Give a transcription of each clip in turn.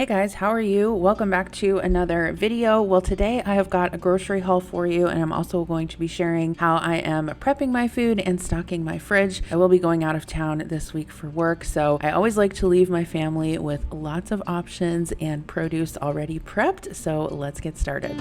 Hey guys, how are you? Welcome back to another video. Well, today I have got a grocery haul for you, and I'm also going to be sharing how I am prepping my food and stocking my fridge. I will be going out of town this week for work, so I always like to leave my family with lots of options and produce already prepped. So let's get started.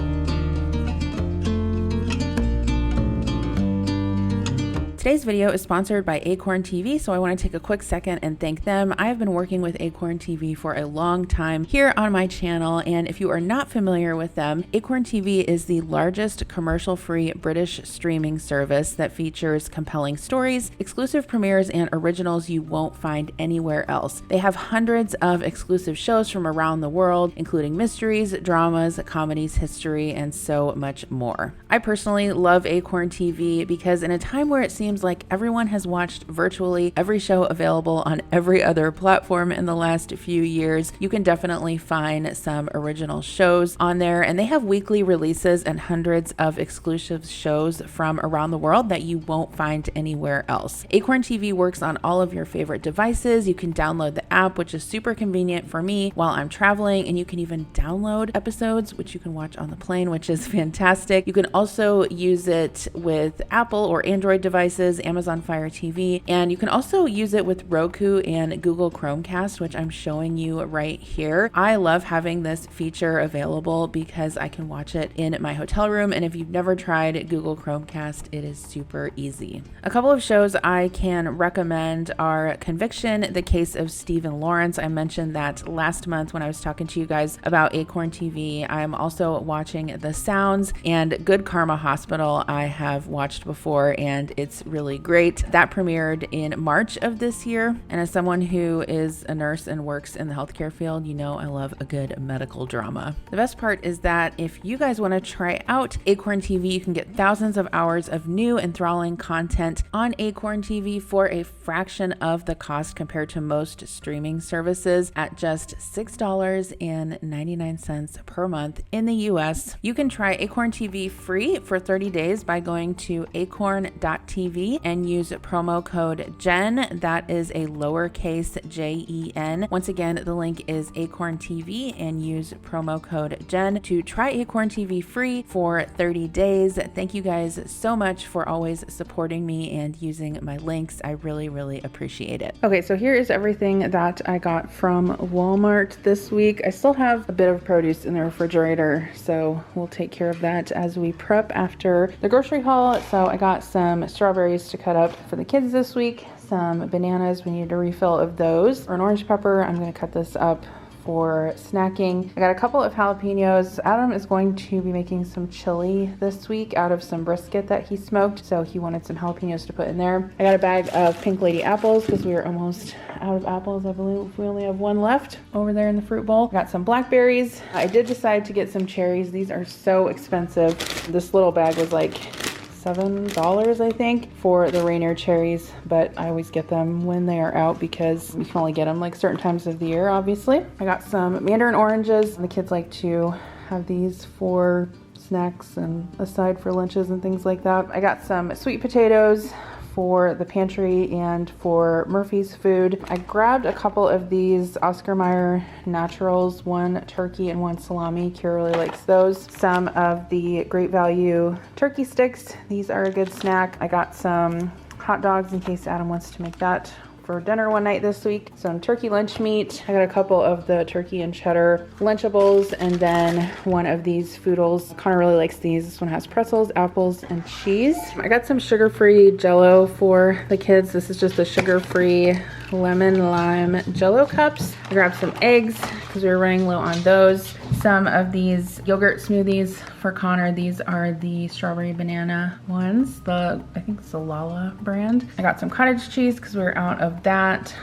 Today's video is sponsored by Acorn TV, so I want to take a quick second and thank them. I have been working with Acorn TV for a long time here on my channel, and if you are not familiar with them, Acorn TV is the largest commercial-free British streaming service that features compelling stories, exclusive premieres, and originals you won't find anywhere else. They have hundreds of exclusive shows from around the world, including mysteries, dramas, comedies, history, and so much more. I personally love Acorn TV because in a time where it seems like everyone has watched virtually every show available on every other platform in the last few years, you can definitely find some original shows on there, and they have weekly releases and hundreds of exclusive shows from around the world that you won't find anywhere else. Acorn TV works on all of your favorite devices. You can download the app, which is super convenient for me while I'm traveling, and you can even download episodes, which you can watch on the plane, which is fantastic. You can also use it with Apple or Android devices, Amazon Fire TV, and you can also use it with Roku and Google Chromecast, which I'm showing you right here. I love having this feature available because I can watch it in my hotel room, and if you've never tried Google Chromecast, it is super easy. A couple of shows I can recommend are Conviction, The Case of Stephen Lawrence. I mentioned that last month when I was talking to you guys about Acorn TV. I'm also watching The Sounds, and Good Karma Hospital I have watched before, and it's really great. That premiered in March of this year, and as someone who is a nurse and works in the healthcare field, you know I love a good medical drama. The best part is that if you guys want to try out Acorn TV, you can get thousands of hours of new enthralling content on Acorn TV for a fraction of the cost compared to most streaming services at just $6.99 per month in the US. You can try Acorn TV free for 30 days by going to acorn.tv and use promo code JEN. That is a lowercase JEN. Once again, the link is Acorn TV, and use promo code JEN to try Acorn TV free for 30 days. Thank you guys so much for always supporting me and using my links. I really appreciate it. Okay, so here is everything that I got from Walmart this week. I still have a bit of produce in the refrigerator, so we'll take care of that as we prep after the grocery haul. So I got some strawberries to cut up for the kids this week, some bananas, we need a refill of those, or an orange pepper. I'm going to cut this up for snacking. I got a couple of jalapenos. Adam is going to be making some chili this week out of some brisket that he smoked, so he wanted some jalapenos to put in there. I got a bag of Pink Lady apples because we are almost out of apples. I believe we only have one left over there in the fruit bowl. I got some blackberries. I did decide to get some cherries. These are so expensive. This little bag was like $7, I think, for the Rainier cherries, but I always get them when they are out because you can only get them like certain times of the year, obviously. I got some Mandarin Oranges. The kids like to have these for snacks and aside for lunches and things like that. I got some sweet potatoes for the pantry and for Murphy's food. I grabbed a couple of these Oscar Mayer Naturals, one turkey and one salami. Kira really likes those. Some of the Great Value turkey sticks. These are a good snack. I got some hot dogs in case Adam wants to make that for dinner one night this week. Some turkey lunch meat. I got a couple of the turkey and cheddar Lunchables, and then one of these Foodles. Connor really likes these. This one has pretzels, apples, and cheese. I got some sugar-free Jell-O for the kids. This is just a sugar-free lemon lime Jell-O cups. I grabbed some eggs because we were running low on those. Some of these yogurt smoothies for Connor. These are the strawberry banana ones. I think it's the Lala brand. I got some cottage cheese because we were out of that.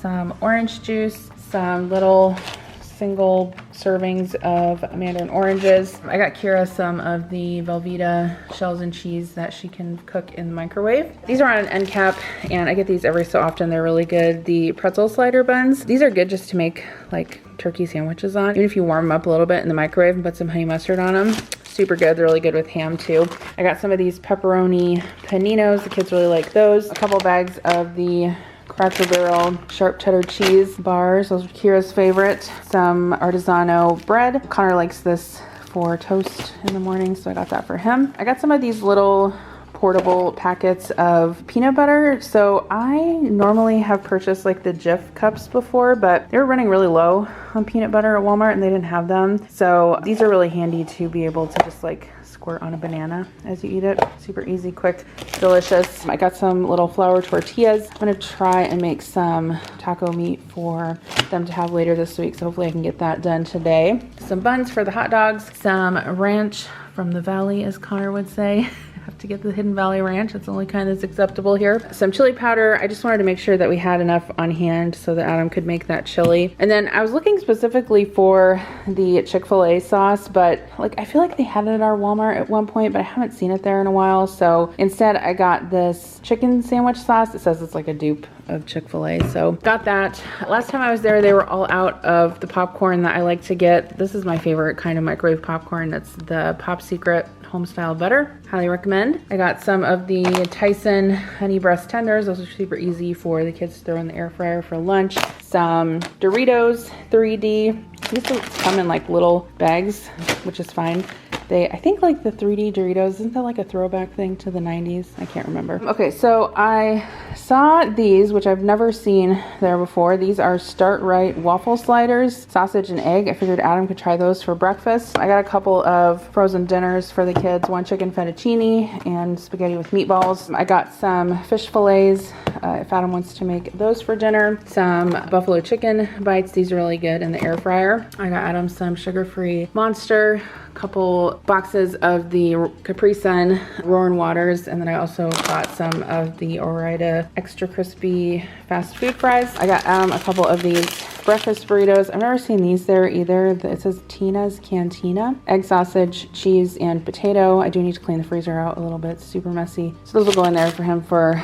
Some orange juice. Some little single servings of Mandarin Oranges. I got Kira some of the Velveeta shells and cheese that she can cook in the microwave. These are on an end cap, and I get these every so often. They're really good. The pretzel slider buns. These are good just to make like turkey sandwiches on. Even if you warm them up a little bit in the microwave and put some honey mustard on them. Super good. They're really good with ham too. I got some of these pepperoni paninos. The kids really like those. A couple bags of the Cracker Barrel sharp cheddar cheese bars. Those are Kira's favorite. Some artisanal bread. Connor likes this for toast in the morning, so I got that for him. I got some of these little portable packets of peanut butter. So I normally have purchased like the Jif cups before, but they were running really low on peanut butter at Walmart and they didn't have them. So these are really handy to be able to just like squirt on a banana as you eat it. Super easy, quick, delicious. I got some little flour tortillas. I'm gonna try and make some taco meat for them to have later this week. So hopefully I can get that done today. Some buns for the hot dogs, some ranch from the valley, as Connor would say. Have to get the Hidden Valley Ranch. It's the only kind that's acceptable here. Some chili powder. I just wanted to make sure that we had enough on hand so that Adam could make that chili. And then I was looking specifically for the Chick-fil-A sauce, but like I feel like they had it at our Walmart at one point, but I haven't seen it there in a while. So instead I got this chicken sandwich sauce. It says it's like a dupe of Chick-fil-A. So got that. Last time I was there, they were all out of the popcorn that I like to get. This is my favorite kind of microwave popcorn. That's the Pop Secret Homestyle Butter. Highly recommend. I got some of the Tyson honey breast tenders. Those are super easy for the kids to throw in the air fryer for lunch. Some Doritos 3D. These come in like little bags, which is fine. I think like the 3D Doritos, isn't that like a throwback thing to the 90s? I can't remember. Okay, so I saw these, which I've never seen there before. These are Start Right waffle sliders, sausage and egg. I figured Adam could try those for breakfast. I got a couple of frozen dinners for the kids, one chicken fettuccine and spaghetti with meatballs. I got some fish fillets, if Adam wants to make those for dinner. Some buffalo chicken bites. These are really good in the air fryer. I got Adam some sugar-free Monster, couple boxes of the Capri Sun Roaring Waters, and then I also got some of the Ore-Ida extra crispy fast food fries. I got a couple of these breakfast burritos. I've never seen these there either. It says Tina's Cantina. Egg, sausage, cheese, and potato. I do need to clean the freezer out a little bit. It's super messy. So those will go in there for him for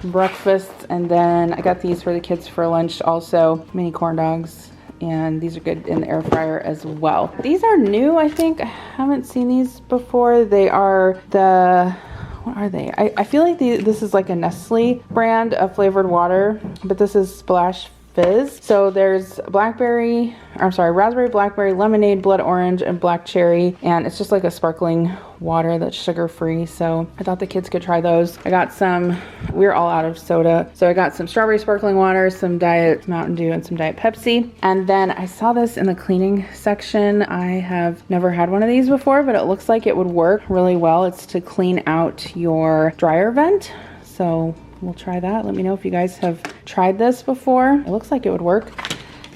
breakfast. And then I got these for the kids for lunch also. Mini corn dogs. And these are good in the air fryer as well. These are new, I think. I haven't seen these before. They are what are they? I feel like this is like a Nestle brand of flavored water, but this is Splash Fizz. So there's raspberry, blackberry, lemonade, blood orange, and black cherry. And it's just like a sparkling water that's sugar-free. So I thought the kids could try those. I got we're all out of soda. So I got some strawberry sparkling water, some Diet Mountain Dew, and some Diet Pepsi. And then I saw this in the cleaning section. I have never had one of these before, but it looks like it would work really well. It's to clean out your dryer vent. So we'll try that. Let me know if you guys have tried this before. It looks like it would work.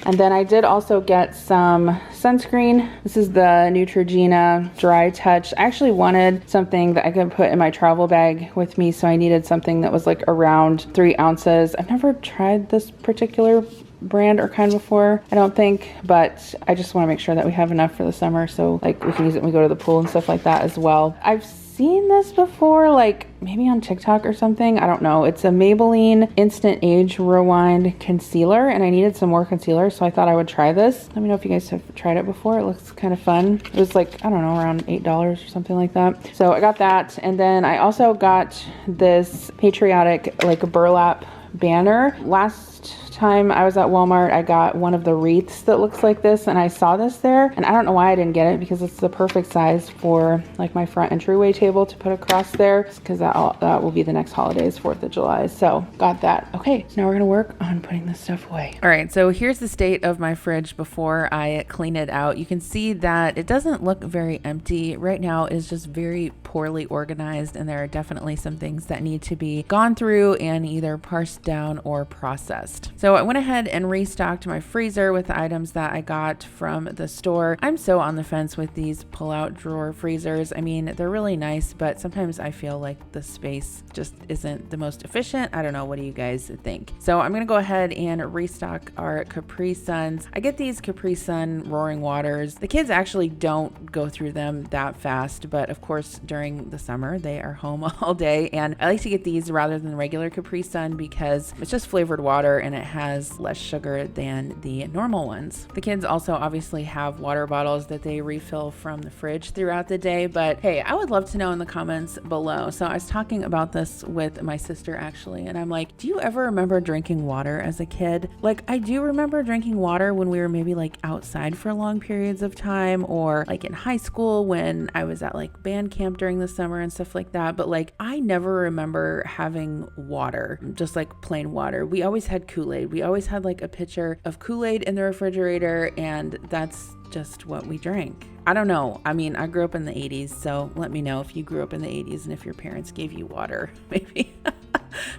And then I did also get some sunscreen. This is the Neutrogena Dry Touch. I actually wanted something that I could put in my travel bag with me, so I needed something that was like around 3 ounces. I've never tried this particular brand or kind before, I don't think, but I just want to make sure that we have enough for the summer, so like we can use it when we go to the pool and stuff like that as well. I've seen this before, like maybe on TikTok or something. I don't know. It's a Maybelline Instant Age Rewind Concealer, and I needed some more concealer, so I thought I would try this. Let me know if you guys have tried it before. It looks kind of fun. It was like, I don't know, around $8 or something like that. So I got that, and then I also got this patriotic like burlap banner. Last time I was at Walmart, I got one of the wreaths that looks like this, and I saw this there, and I don't know why I didn't get it, because it's the perfect size for like my front entryway table to put across there, because that will be the next holidays, 4th of July. So got that. Okay, so now we're gonna work on putting this stuff away. All right, so here's the state of my fridge before I clean it out. You can see that it doesn't look very empty right now. It's just very poorly organized, and there are definitely some things that need to be gone through and either parsed down or processed. So I went ahead and restocked my freezer with the items that I got from the store. I'm so on the fence with these pull-out drawer freezers. I mean, they're really nice, but sometimes I feel like the space just isn't the most efficient. I don't know. What do you guys think? So I'm going to go ahead and restock our Capri Suns. I get these Capri Sun Roaring Waters. The kids actually don't go through them that fast, but of course during the summer they are home all day, and I like to get these rather than regular Capri Sun because it's just flavored water and it has less sugar than the normal ones. The kids also obviously have water bottles that they refill from the fridge throughout the day, but hey, I would love to know in the comments below. So I was talking about this with my sister actually, and I'm like, do you ever remember drinking water as a kid? Like, I do remember drinking water when we were maybe like outside for long periods of time, or like in high school when I was at like band camp during the summer and stuff like that. But like, I never remember having water, just like plain water. We always had Kool-Aid. We always had like a pitcher of Kool-Aid in the refrigerator, and that's just what we drank. I don't know. I mean, I grew up in the 80s, so let me know if you grew up in the 80s and if your parents gave you water. Maybe.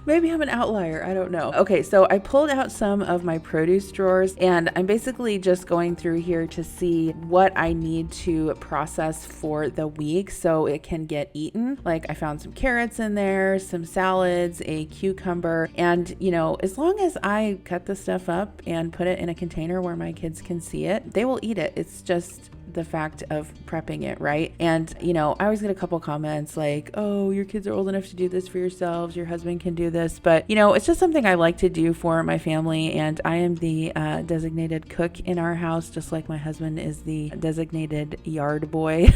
Maybe I'm an outlier. I don't know. Okay, so I pulled out some of my produce drawers, and I'm basically just going through here to see what I need to process for the week so it can get eaten. Like, I found some carrots in there, some salads, a cucumber, and you know, as long as I cut the stuff up and put it in a container where my kids can see it, they will eat it. It's just the fact of prepping it, right? And you know, I always get a couple comments like, oh, your kids are old enough to do this for yourselves, your husband can do this, but you know, it's just something I like to do for my family, and I am the designated cook in our house, just like my husband is the designated yard boy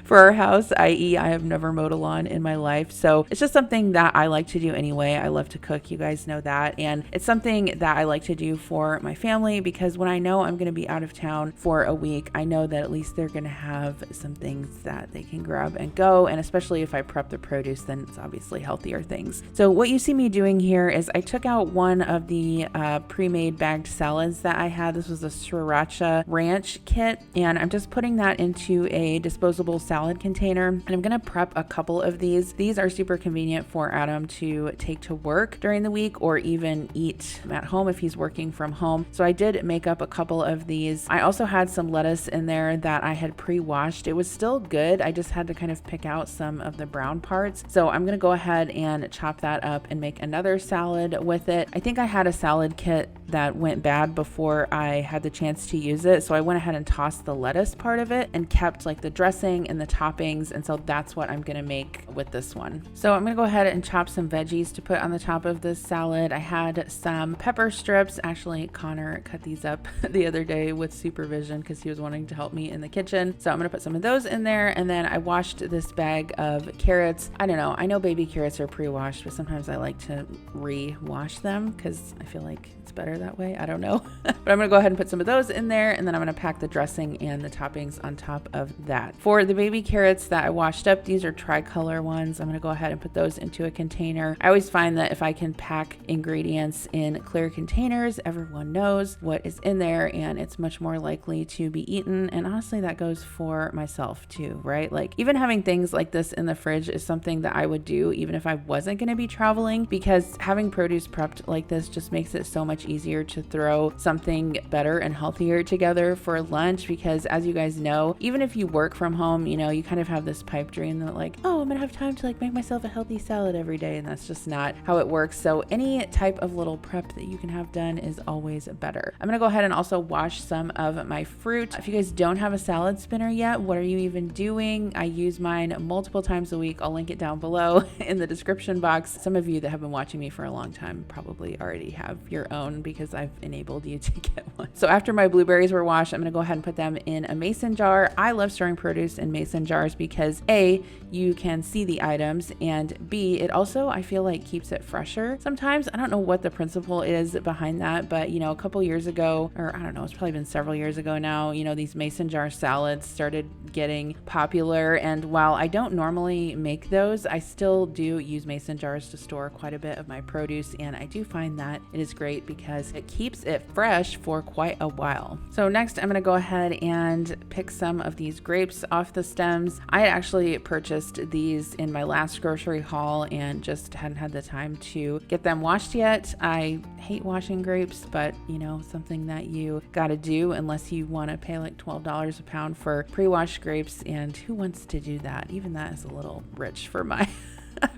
for our house, i.e. I have never mowed a lawn in my life. So it's just something that I like to do anyway. I love to cook, you guys know that. And it's something that I like to do for my family because when I know I'm going to be out of town for a week, I know that at least they're going to have some things that they can grab and go. And especially if I prep the produce, then it's obviously healthier things. So what you see me doing here is I took out one of the pre-made bagged salads that I had. This was a sriracha ranch kit, and I'm just putting that into a disposable salad container, and I'm gonna prep a couple of these. These are super convenient for Adam to take to work during the week or even eat at home if he's working from home. So I did make up a couple of these. I also had some lettuce in there that I had pre-washed. It was still good. I just had to kind of pick out some of the brown parts. So I'm gonna go ahead and chop that up and make another salad with it. I think I had a salad kit that went bad before I had the chance to use it. So I went ahead and tossed the lettuce part of it and kept like the dressing and the toppings, and so that's what I'm gonna make with this one. So I'm gonna go ahead and chop some veggies to put on the top of this salad. I had some pepper strips. Actually, Connor cut these up the other day with supervision because he was wanting to help me in the kitchen. So I'm gonna put some of those in there, and then I washed this bag of carrots. I don't know, I know baby carrots are pre-washed, but sometimes I like to re-wash them because I feel like it's better that way. I don't know. But I'm gonna go ahead and put some of those in there, and then I'm gonna pack the dressing and the toppings on top of that. For the baby carrots that I washed up, these are tricolor ones. I'm gonna go ahead and put those into a container. I always find that if I can pack ingredients in clear containers, everyone knows what is in there and it's much more likely to be eaten. And honestly, that goes for myself too, right? Like, even having things like this in the fridge is something that I would do even if I wasn't gonna be traveling, because having produce prepped like this just makes it so much easier to throw something better and healthier together for lunch. Because as you guys know, even if you work from home, you know, you kind of have this pipe dream that like, oh, I'm gonna have time to like make myself a healthy salad every day, and that's just not how it works. So any type of little prep that you can have done is always better. I'm gonna go ahead and also wash some of my fruit. If you guys don't have a salad spinner yet, what are you even doing? I use mine multiple times a week. I'll link it down below in the description box. Some of you that have been watching me for a long time probably already have your own because I've enabled you to get one. So after my blueberries were washed, I'm gonna go ahead and put them in a mason jar. I love storing produce in mason jars because A, you can see the items, and B, it also, I feel like, keeps it fresher. Sometimes, I don't know what the principle is behind that, but you know, a couple years ago, or I don't know, it's probably been several years ago now, you know, these mason jar salads started getting popular. And while I don't normally make those, I still do use mason jars to store quite a bit of my produce. And I do find that it is great because it keeps it fresh for quite a while. So next, I'm gonna go ahead and pick some of these grapes off the stems. I had actually purchased these in my last grocery haul and just hadn't had the time to get them washed yet. I hate washing grapes, but you know, something that you gotta do unless you want to pay like $12 a pound for pre-washed grapes, and who wants to do that? Even that is a little rich for my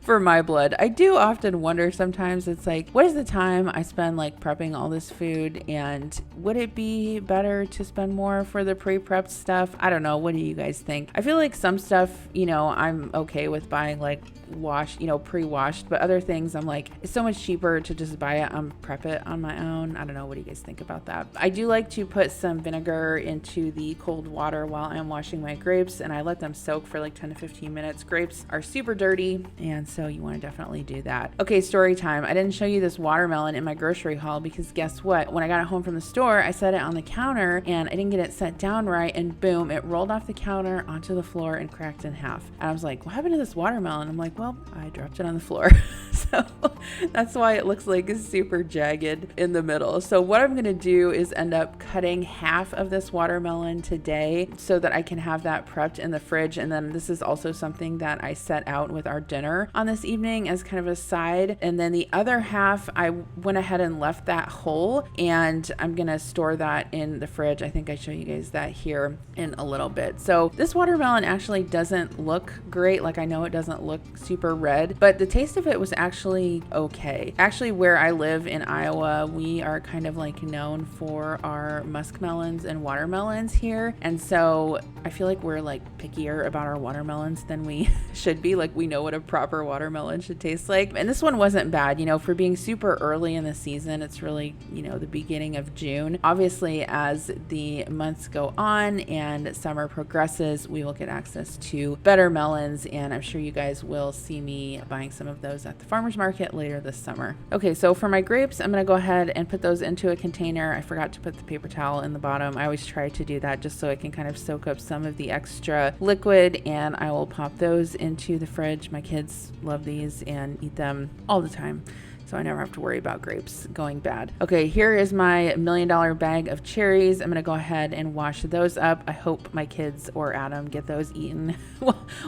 for my blood. I do often wonder sometimes, it's like, what is the time I spend like prepping all this food, and would it be better to spend more for the pre-prepped stuff? I don't know. What do you guys think? I feel like some stuff, you know, I'm okay with buying like washed, pre-washed, but other things I'm like, it's so much cheaper to just buy it and prep it on my own. I don't know. What do you guys think about that? I do like to put some vinegar into the cold water while I'm washing my grapes, and I let them soak for like 10 to 15 minutes. Grapes are super dirty, and so you want to definitely do that. Okay, story time. I didn't show you this watermelon in my grocery haul because guess what? When I got it home from the store, I set it on the counter and I didn't get it set down right, and boom, it rolled off the counter onto the floor and cracked in half. And I was like, what happened to this watermelon? I'm like, well, I dropped it on the floor. So that's why it looks like it's super jagged in the middle. So what I'm going to do is end up cutting half of this watermelon today so that I can have that prepped in the fridge. And then this is also something that I set out with our dinner on this evening as kind of a side. And then the other half, I went ahead and left that whole, and I'm going to store that in the fridge. I think I show you guys that here in a little bit. So this watermelon actually doesn't look great. Like, I know it doesn't look super red, but the taste of it was actually okay. Actually, where I live in Iowa, we are kind of like known for our muskmelons and watermelons here. And so I feel like we're like pickier about our watermelons than we should be. Like, we know what a proper watermelon should taste like. And this one wasn't bad, for being super early in the season. It's really, the beginning of June. Obviously, as the months go on and summer progresses, we will get access to better melons, and I'm sure you guys will see me buying some of those at the farmer's market later this summer. Okay, so for my grapes, I'm gonna go ahead and put those into a container. I forgot to put the paper towel in the bottom. I always try to do that just so it can kind of soak up some of the extra liquid, and I will pop those into the fridge. My kids love these and eat them all the time, so I never have to worry about grapes going bad. Okay, here is my $1 million bag of cherries. I'm gonna go ahead and wash those up. I hope my kids or Adam get those eaten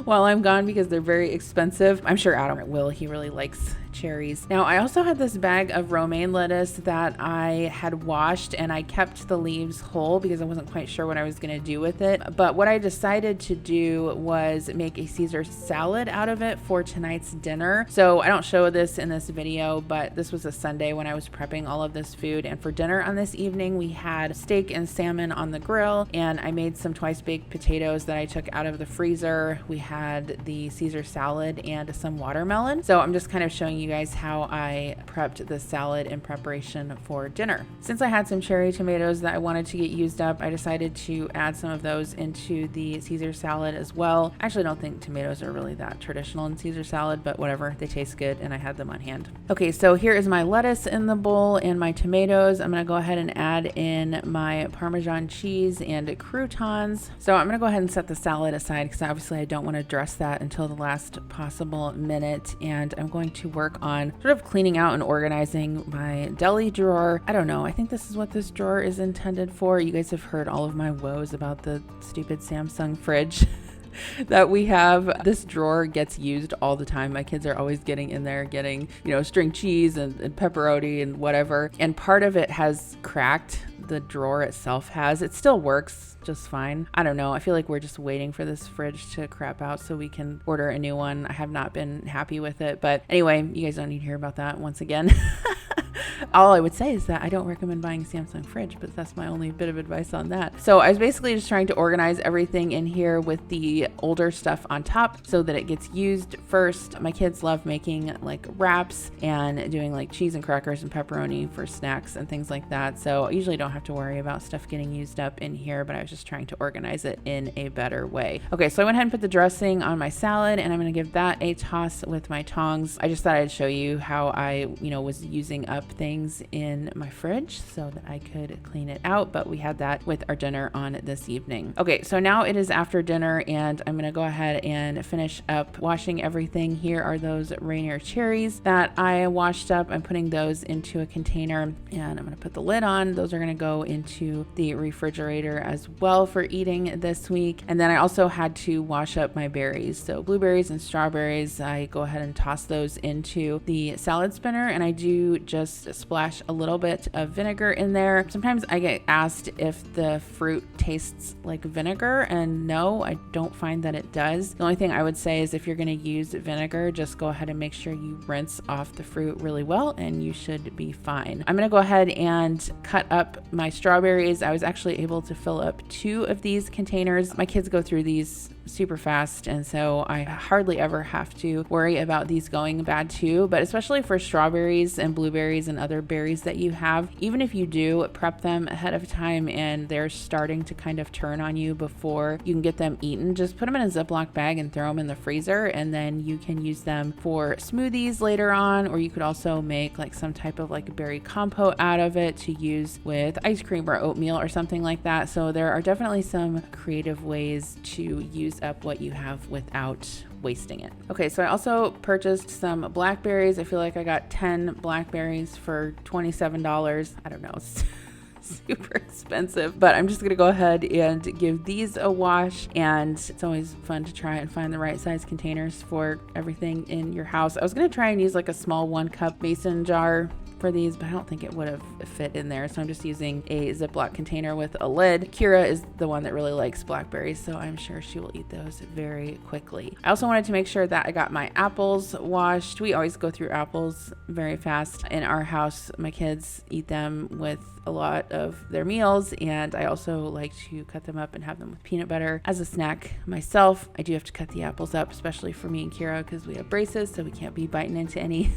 while I'm gone because they're very expensive. I'm sure Adam will. He really likes cherries. Now, I also had this bag of romaine lettuce that I had washed, and I kept the leaves whole because I wasn't quite sure what I was going to do with it. But what I decided to do was make a Caesar salad out of it for tonight's dinner. So I don't show this in this video, but this was a Sunday when I was prepping all of this food. And for dinner on this evening, we had steak and salmon on the grill, and I made some twice baked potatoes that I took out of the freezer. We had the Caesar salad and some watermelon. So I'm just kind of showing you guys how I prepped the salad in preparation for dinner. Since I had some cherry tomatoes that I wanted to get used up, I decided to add some of those into the Caesar salad as well. I actually don't think tomatoes are really that traditional in Caesar salad, but whatever, they taste good and I had them on hand. Okay, so here is my lettuce in the bowl and my tomatoes. I'm gonna go ahead and add in my Parmesan cheese and croutons. So I'm gonna go ahead and set the salad aside because obviously I don't want to dress that until the last possible minute, and I'm going to work on sort of cleaning out and organizing my deli drawer. I don't know. I think this is what this drawer is intended for. You guys have heard all of my woes about the stupid Samsung fridge that we have. This drawer gets used all the time. My kids are always getting in there, getting, string cheese and pepperoni and whatever. And part of it has cracked. The drawer itself has. It still works just fine. I don't know. I feel like we're just waiting for this fridge to crap out so we can order a new one. I have not been happy with it. But anyway, you guys don't need to hear about that once again. All I would say is that I don't recommend buying a Samsung fridge, but that's my only bit of advice on that. So I was basically just trying to organize everything in here with the older stuff on top so that it gets used first. My kids love making like wraps and doing like cheese and crackers and pepperoni for snacks and things like that. So I usually don't have to worry about stuff getting used up in here, but I was just trying to organize it in a better way. Okay, so I went ahead and put the dressing on my salad, and I'm going to give that a toss with my tongs. I just thought I'd show you how I, was using up things in my fridge so that I could clean it out, but we had that with our dinner on this evening. Okay, so now it is after dinner, and I'm going to go ahead and finish up washing everything. Here are those Rainier cherries that I washed up. I'm putting those into a container, and I'm going to put the lid on. Those are going to go into the refrigerator as well for eating this week. And then I also had to wash up my berries. So blueberries and strawberries, I go ahead and toss those into the salad spinner, and I do just just splash a little bit of vinegar in there. Sometimes I get asked if the fruit tastes like vinegar, and no, I don't find that it does. The only thing I would say is if you're going to use vinegar, just go ahead and make sure you rinse off the fruit really well and you should be fine. I'm going to go ahead and cut up my strawberries. I was actually able to fill up 2 of these containers. My kids go through these super fast, and so I hardly ever have to worry about these going bad too. But especially for strawberries and blueberries and other berries that you have, even if you do prep them ahead of time and they're starting to kind of turn on you before you can get them eaten, just put them in a Ziploc bag and throw them in the freezer, and then you can use them for smoothies later on, or you could also make like some type of like berry compote out of it to use with ice cream or oatmeal or something like that. So there are definitely some creative ways to use up what you have without wasting it. Okay, so I also purchased some blackberries. I feel like I got 10 blackberries for $27. I don't know, it's super expensive, but I'm just gonna go ahead and give these a wash. And it's always fun to try and find the right size containers for everything in your house. I was gonna try and use like a small 1-cup mason jar for these, but I don't think it would have fit in there. So I'm just using a Ziploc container with a lid. Kira is the one that really likes blackberries, so I'm sure she will eat those very quickly. I also wanted to make sure that I got my apples washed. We always go through apples very fast in our house. My kids eat them with a lot of their meals, and I also like to cut them up and have them with peanut butter as a snack myself. I do have to cut the apples up, especially for me and Kira, because we have braces, so we can't be biting into any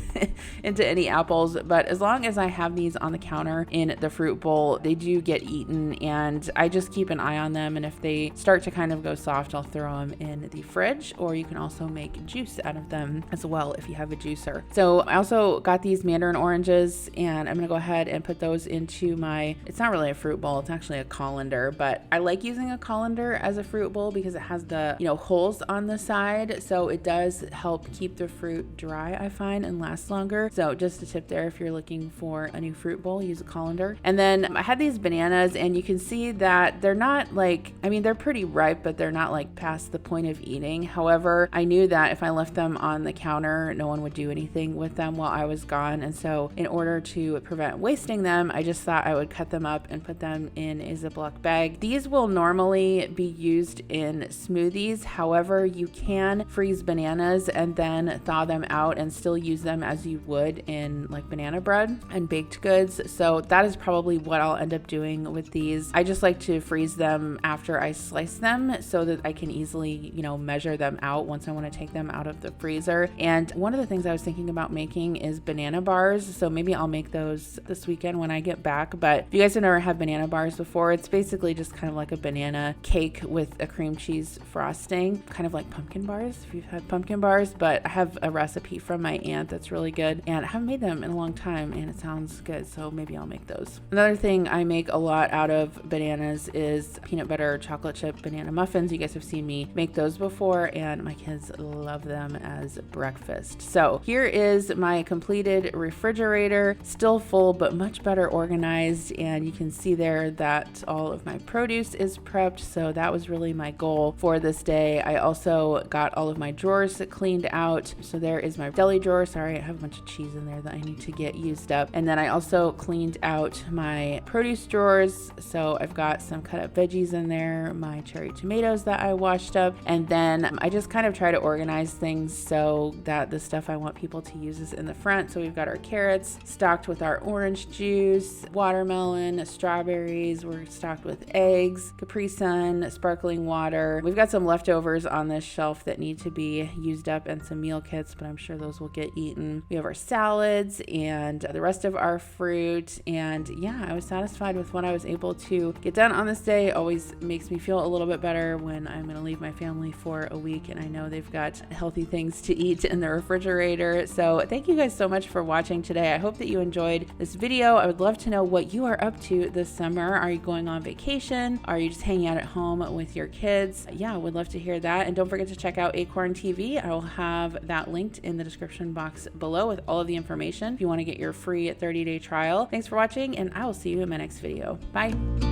into any apples. But as long as I have these on the counter in the fruit bowl, they do get eaten, and I just keep an eye on them, and if they start to kind of go soft, I'll throw them in the fridge, or you can also make juice out of them as well if you have a juicer. So I also got these Mandarin oranges, and I'm gonna go ahead and put those into it's not really a fruit bowl, it's actually a colander, but I like using a colander as a fruit bowl because it has the, holes on the side, so it does help keep the fruit dry, I find, and last longer. So just a tip there, if you're looking for a new fruit bowl, use a colander. And then I had these bananas, and you can see that they're not like, they're pretty ripe, but they're not like past the point of eating. However, I knew that if I left them on the counter, no one would do anything with them while I was gone. And so in order to prevent wasting them, I just thought I would cut them up and put them in a Ziploc bag. These will normally be used in smoothies. However, you can freeze bananas and then thaw them out and still use them as you would in like banana bread and baked goods. So that is probably what I'll end up doing with these. I just like to freeze them after I slice them so that I can easily, measure them out once I want to take them out of the freezer. And one of the things I was thinking about making is banana bars. So maybe I'll make those this weekend when I get back. But if you guys have never had banana bars before, it's basically just kind of like a banana cake with a cream cheese frosting, kind of like pumpkin bars if you've had pumpkin bars. But I have a recipe from my aunt that's really good, and I haven't made them in a long time, and it sounds good, so maybe I'll make those. Another thing I make a lot out of bananas is peanut butter chocolate chip banana muffins. You guys have seen me make those before, and my kids love them as breakfast. So here is my completed refrigerator, still full but much better organized, and you can see there that all of my produce is prepped. So that was really my goal for this day. I also got all of my drawers cleaned out. So there is my deli drawer. Sorry, I have a bunch of cheese in there that I need to get used up. And then I also cleaned out my produce drawers. So I've got some cut up veggies in there, my cherry tomatoes that I washed up. And then I just kind of try to organize things so that the stuff I want people to use is in the front. So we've got our carrots stocked with our orange juice, watermelon, strawberries. We're stocked with eggs, Capri Sun, sparkling water. We've got some leftovers on this shelf that need to be used up and some meal kits, but I'm sure those will get eaten. We have our salads and the rest of our fruit. And yeah, I was satisfied with what I was able to get done on this day. Always makes me feel a little bit better when I'm going to leave my family for a week and I know they've got healthy things to eat in the refrigerator. So thank you guys so much for watching today. I hope that you enjoyed this video. I would love to know what you are up to this summer. Are you going on vacation? Are you just hanging out at home with your kids? Yeah, I would love to hear that. And don't forget to check out Acorn TV. I will have that linked in the description box below with all of the information if you want to get your free 30-day trial. Thanks for watching, and I will see you in my next video. Bye.